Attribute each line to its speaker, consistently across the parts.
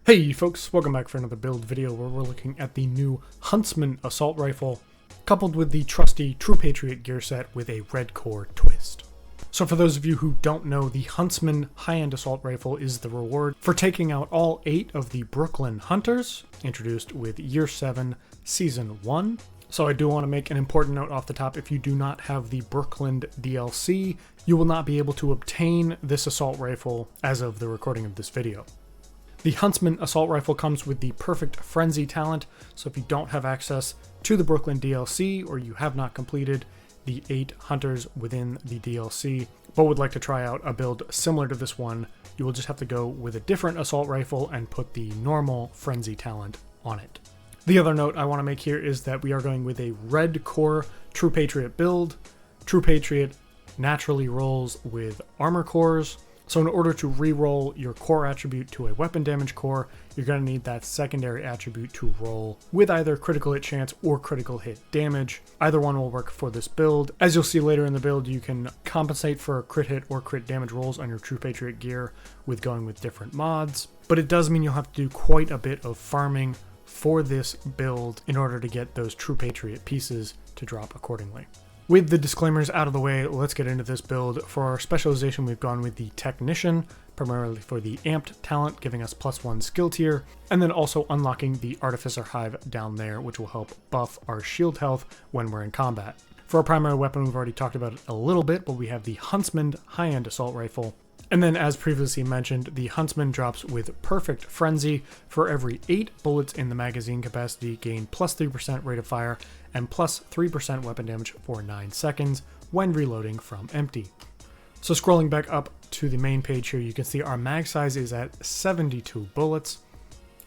Speaker 1: Hey folks, welcome back for another build video where we're looking at the new Huntsman assault rifle, coupled with the trusty True Patriot gear set with a red core twist. So for those of you who don't know, the Huntsman high-end assault rifle is the reward for taking out all 8 of the Brooklyn Hunters, introduced with Year 7, Season 1. So I do want to make an important note off the top: if you do not have the Brooklyn DLC, you will not be able to obtain this assault rifle as of the recording of this video. The Huntsman assault rifle comes with the Perfect Frenzy talent, so if you don't have access to the Brooklyn DLC or you have not completed the 8 hunters within the DLC, but would like to try out a build similar to this one, you will just have to go with a different assault rifle and put the normal Frenzy talent on it. The other note I want to make here is that we are going with a red core True Patriot build. True Patriot naturally rolls with armor cores. So in order to re-roll your core attribute to a weapon damage core, you're going to need that secondary attribute to roll with either critical hit chance or critical hit damage. Either one will work for this build. As you'll see later in the build, you can compensate for crit hit or crit damage rolls on your True Patriot gear with going with different mods. But it does mean you'll have to do quite a bit of farming for this build in order to get those True Patriot pieces to drop accordingly. With the disclaimers out of the way, let's get into this build. For our specialization, we've gone with the Technician, primarily for the Amped talent, giving us +1 skill tier, and then also unlocking the Artificer Hive down there, which will help buff our shield health when we're in combat. For our primary weapon, we've already talked about it a little bit, but we have the Huntsman high-end assault rifle. And then, as previously mentioned, the Huntsman drops with Perfect Frenzy. For every 8 bullets in the magazine capacity, gain +3% rate of fire and +3% weapon damage for 9 seconds when reloading from empty. So scrolling back up to the main page here, you can see our mag size is at 72 bullets,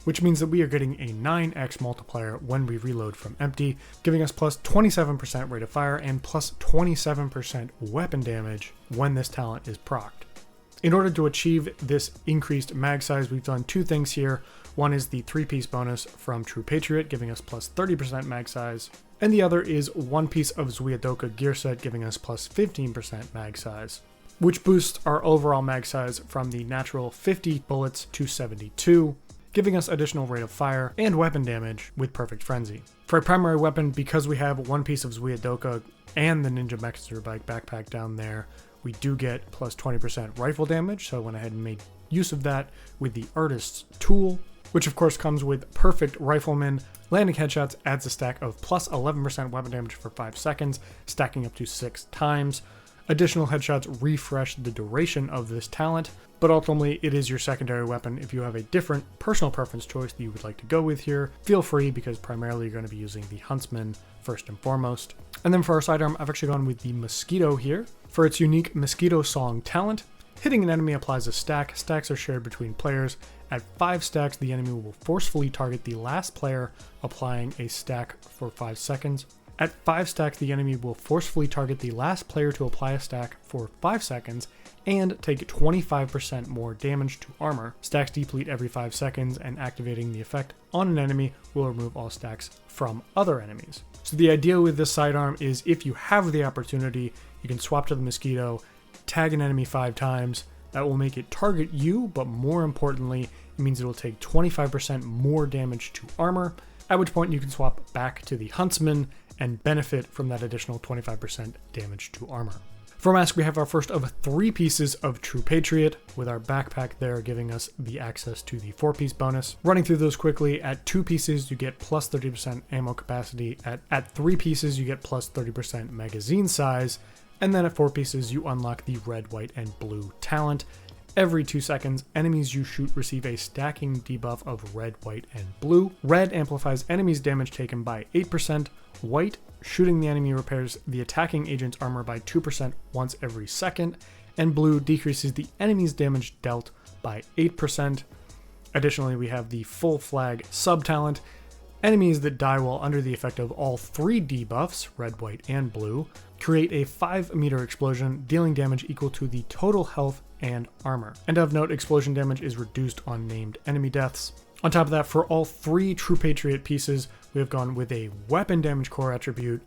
Speaker 1: which means that we are getting a 9x multiplier when we reload from empty, giving us +27% rate of fire and +27% weapon damage when this talent is procced. In order to achieve this increased mag size, we've done 2 things here. One is the 3-piece bonus from True Patriot, giving us +30% mag size, and the other is 1 piece of Zuiadoka gear set, giving us +15% mag size, which boosts our overall mag size from the natural 50 bullets to 72, giving us additional rate of fire and weapon damage with Perfect Frenzy. For a primary weapon, because we have 1 piece of Zuiadoka and the Ninja Messenger Bike backpack down there, we do get +20% rifle damage, so I went ahead and made use of that with the Artist's Tool, which of course comes with Perfect Rifleman. Landing headshots adds a stack of +11% weapon damage for 5 seconds, stacking up to 6 times. Additional headshots refresh the duration of this talent, but ultimately it is your secondary weapon. If you have a different personal preference choice that you would like to go with here, feel free, because primarily you're going to be using the Huntsman first and foremost. And then for our sidearm, I've actually gone with the Mosquito here. For its unique Mosquito Song talent, hitting an enemy applies a stack. Stacks are shared between players. At 5 stacks, the enemy will forcefully target the last player, applying a stack for 5 seconds. At 5 stacks, the enemy will forcefully target the last player to apply a stack for 5 seconds and take 25% more damage to armor. Stacks deplete every 5 seconds, and activating the effect on an enemy will remove all stacks from other enemies. So the idea with this sidearm is, if you have the opportunity, you can swap to the Mosquito, tag an enemy 5 times. That will make it target you, but more importantly, it means it will take 25% more damage to armor, at which point you can swap back to the Huntsman and benefit from that additional 25% damage to armor. For mask, we have our first of 3 pieces of True Patriot, with our backpack there giving us the access to the 4-piece bonus. Running through those quickly, at 2 pieces you get +30% ammo capacity, at 3 pieces you get +30% magazine size, and then at 4 pieces you unlock the red, white, and blue talent. Every 2 seconds, enemies you shoot receive a stacking debuff of red, white, and blue. Red amplifies enemies' damage taken by 8%. White, shooting the enemy repairs the attacking agent's armor by 2% once every second. And blue decreases the enemy's damage dealt by 8%. Additionally, we have the full flag sub-talent. Enemies that die while under the effect of all 3 debuffs, red, white, and blue, create a 5-meter explosion, dealing damage equal to the total health and armor. And of note, explosion damage is reduced on named enemy deaths. On top of that, for all 3 True Patriot pieces, we have gone with a weapon damage core attribute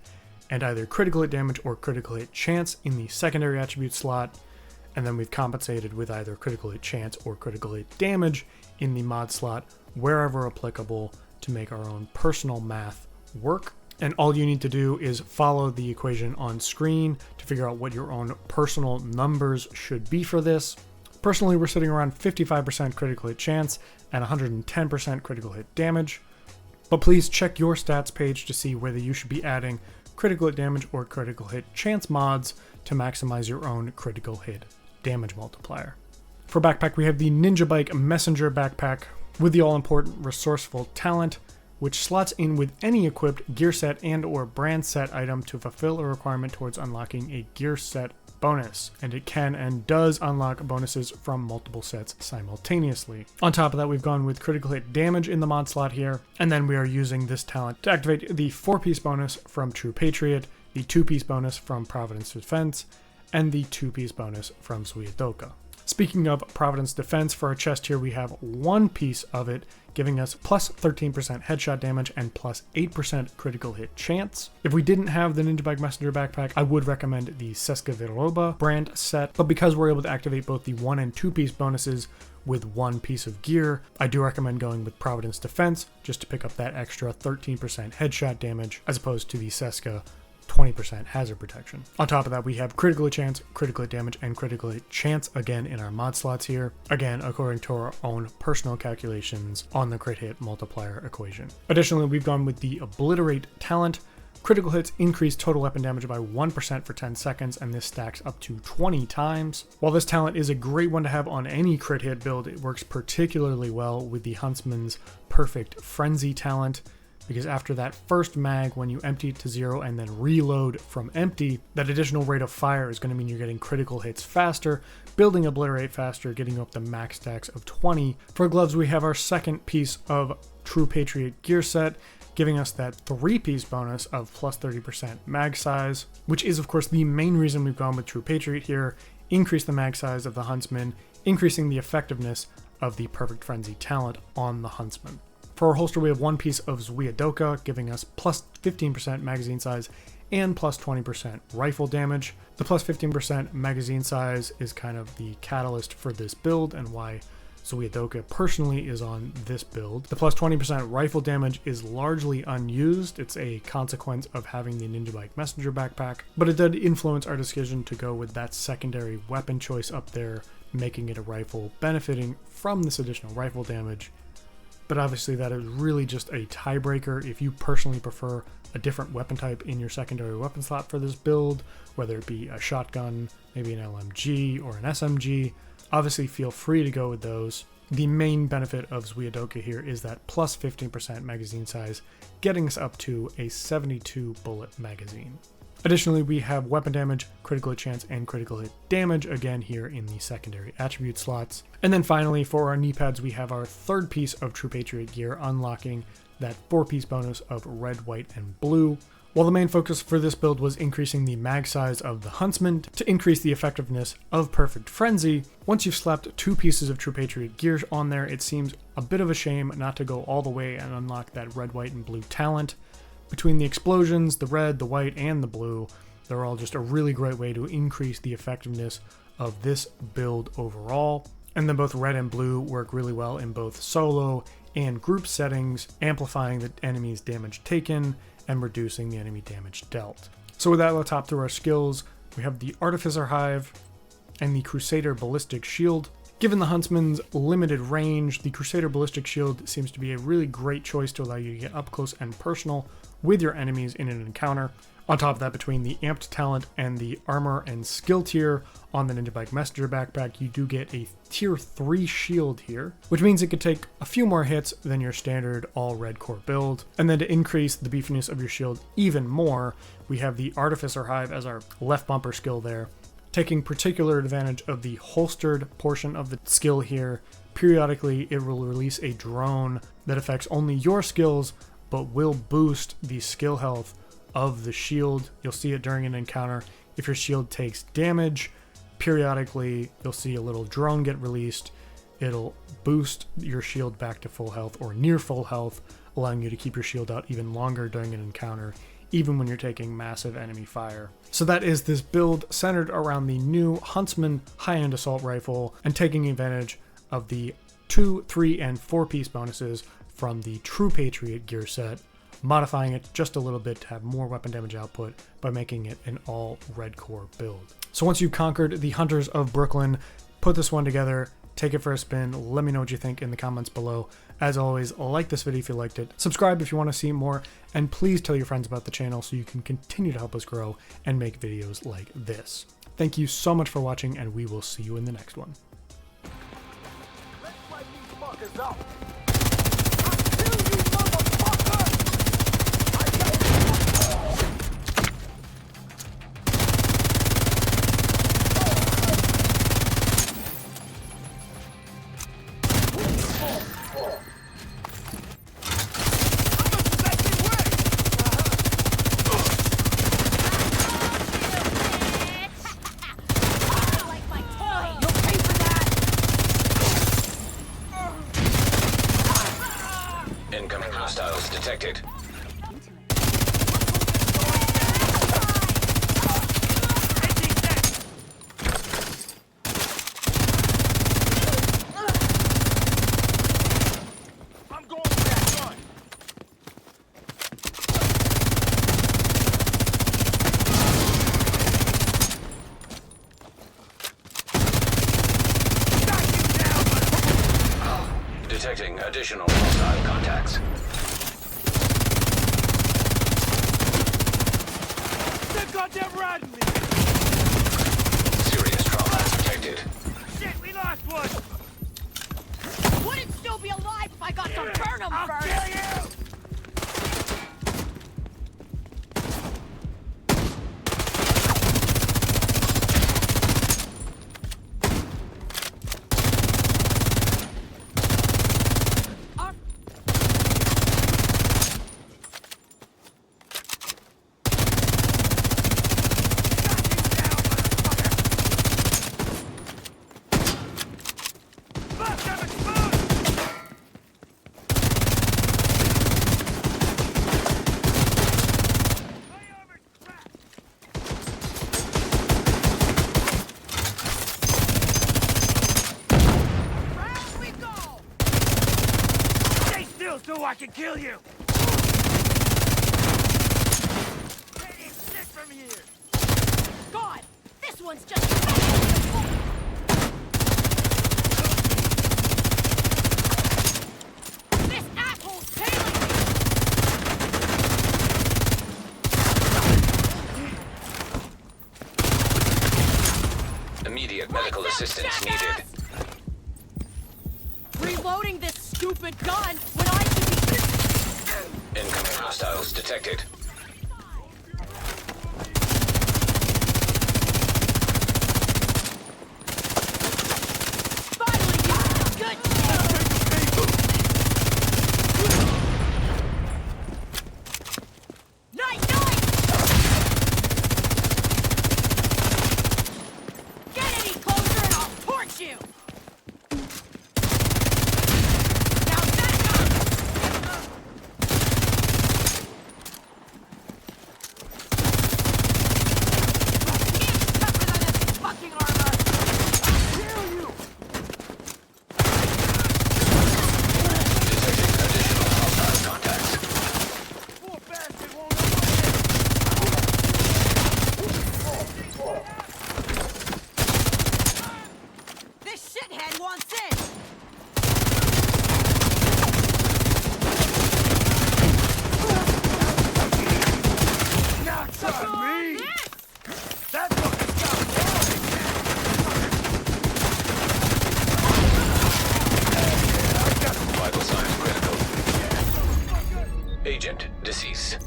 Speaker 1: and either critical hit damage or critical hit chance in the secondary attribute slot. And then we've compensated with either critical hit chance or critical hit damage in the mod slot wherever applicable to make our own personal math work. And all you need to do is follow the equation on screen to figure out what your own personal numbers should be for this. Personally, we're sitting around 55% critical hit chance and 110% critical hit damage. But please check your stats page to see whether you should be adding critical hit damage or critical hit chance mods to maximize your own critical hit damage multiplier. For backpack, we have the Ninja Bike Messenger backpack with the all-important resourceful talent, which slots in with any equipped gear set and or brand set item to fulfill a requirement towards unlocking a gear set bonus. And it can and does unlock bonuses from multiple sets simultaneously. On top of that, we've gone with critical hit damage in the mod slot here, and then we are using this talent to activate the 4-piece bonus from True Patriot, the 2-piece bonus from Providence Defense, and the 2-piece bonus from Suidoka. Speaking of Providence Defense, for our chest here, we have 1 piece of it, giving us plus 13% headshot damage and plus 8% critical hit chance. If we didn't have the Ninja Bike Messenger backpack, I would recommend the Seska Viroba brand set, but because we're able to activate both the 1 and 2 piece bonuses with 1 piece of gear, I do recommend going with Providence Defense just to pick up that extra 13% headshot damage as opposed to the Seska 20% hazard protection. On top of that, we have critical hit chance, critical hit damage, and critical hit chance again in our mod slots here, again according to our own personal calculations on the crit hit multiplier equation. Additionally, we've gone with the Obliterate talent. Critical hits increase total weapon damage by 1% for 10 seconds, and this stacks up to 20 times. While this talent is a great one to have on any crit hit build, it works particularly well with the Huntsman's Perfect Frenzy talent, because after that first mag, when you empty it to 0 and then reload from empty, that additional rate of fire is going to mean you're getting critical hits faster, building Obliterate faster, getting up to max stacks of 20. For gloves, we have our second piece of True Patriot gear set, giving us that 3-piece bonus of plus 30% mag size, which is of course the main reason we've gone with True Patriot here. Increase the mag size of the Huntsman, increasing the effectiveness of the Perfect Frenzy talent on the Huntsman. For our holster, we have 1 piece of Suidoka, giving us plus 15% magazine size and plus 20% rifle damage. The plus 15% magazine size is kind of the catalyst for this build and why Suidoka personally is on this build. The plus 20% rifle damage is largely unused. It's a consequence of having the Ninja Bike Messenger backpack, but it did influence our decision to go with that secondary weapon choice up there, making it a rifle, benefiting from this additional rifle damage. But obviously that is really just a tiebreaker. If you personally prefer a different weapon type in your secondary weapon slot for this build, whether it be a shotgun, maybe an LMG or an SMG, obviously feel free to go with those. The main benefit of Suidoka here is that plus 15% magazine size, getting us up to a 72 bullet magazine. Additionally, we have weapon damage, critical hit chance, and critical hit damage again here in the secondary attribute slots. And then finally, for our knee pads, we have our 3rd piece of True Patriot gear, unlocking that 4-piece bonus of red, white, and blue. While the main focus for this build was increasing the mag size of the Huntsman to increase the effectiveness of Perfect Frenzy, once you've slapped 2 pieces of True Patriot gear on there, it seems a bit of a shame not to go all the way and unlock that red, white, and blue talent. Between the explosions, the red, the white, and the blue, they're all just a really great way to increase the effectiveness of this build overall. And then both red and blue work really well in both solo and group settings, amplifying the enemy's damage taken and reducing the enemy damage dealt. So with that, let's hop through our skills. We have the Artificer Hive and the Crusader Ballistic Shield. Given the Huntsman's limited range, the Crusader Ballistic Shield seems to be a really great choice to allow you to get up close and personal with your enemies in an encounter. On top of that, between the Amped talent and the armor and skill tier on the Ninja Bike Messenger backpack, you do get a tier 3 shield here, which means it could take a few more hits than your standard all red core build. And then to increase the beefiness of your shield even more, we have the Artificer Hive as our left bumper skill there, taking particular advantage of the holstered portion of the skill here. Periodically, it will release a drone that affects only your skills, but will boost the skill health of the shield. You'll see it during an encounter. If your shield takes damage, periodically you'll see a little drone get released. It'll boost your shield back to full health or near full health, allowing you to keep your shield out even longer during an encounter, even when you're taking massive enemy fire. So that is this build centered around the new Huntsman high-end assault rifle and taking advantage of the 2, 3, and 4-piece bonuses from the True Patriot gear set, modifying it just a little bit to have more weapon damage output by making it an all red core build. So once you've conquered the Hunters of Brooklyn, put this one together, take it for a spin, let me know what you think in the comments below. As always, like this video if you liked it, subscribe if you want to see more, and please tell your friends about the channel so you can continue to help us grow and make videos like this. Thank you so much for watching, and we will see you in the next one.
Speaker 2: Let's light these fuckers up. I'll kill you, motherfucker!
Speaker 3: Incoming hostiles detected.
Speaker 2: I'm going for that gun.
Speaker 3: Detecting additional hostile contacts.
Speaker 2: They're goddamn riding me.
Speaker 3: Serious trauma detected.
Speaker 2: Shit, we lost one.
Speaker 4: Wouldn't still be alive if I got to burn them
Speaker 2: I'll
Speaker 4: first!
Speaker 2: kill you. So I can kill you! Can't exit from here!
Speaker 4: God! This one's just... This asshole's tailing me!
Speaker 3: Immediate medical assistance needed.
Speaker 4: Reloading this stupid gun when I should be...
Speaker 3: Incoming hostiles detected.
Speaker 4: Finally, you good Night, night! Get any closer and I'll torch you! Now back up! Tougher than this fucking armor!
Speaker 2: I'll kill you!
Speaker 3: Detecting additional hostile contacts.
Speaker 2: Poor bastard won't
Speaker 4: This shithead wants in!
Speaker 2: Not on me! That's what it's got.
Speaker 3: Vital signs critical. Agent deceased.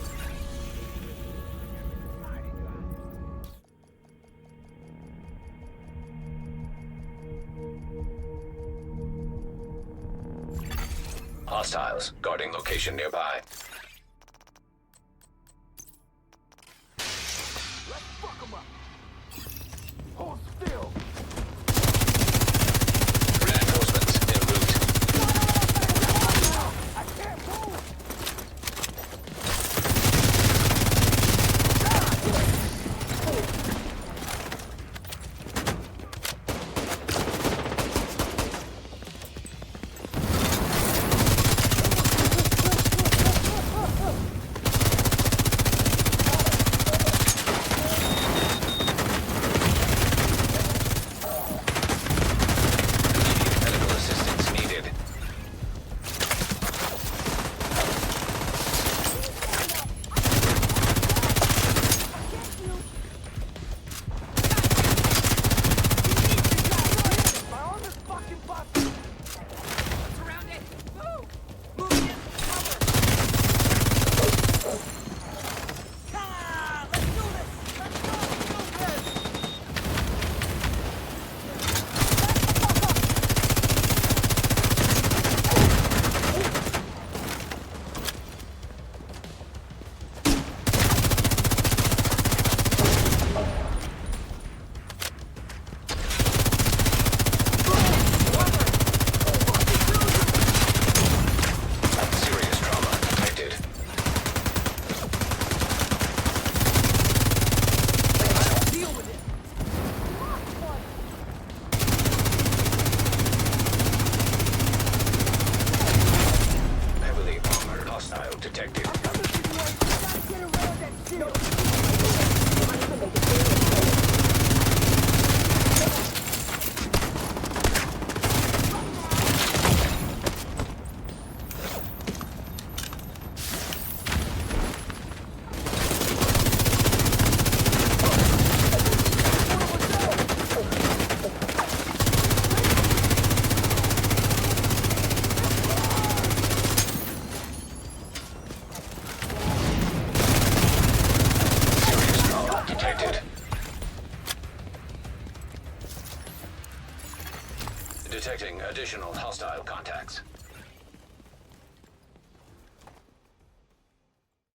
Speaker 3: Hostiles guarding location nearby.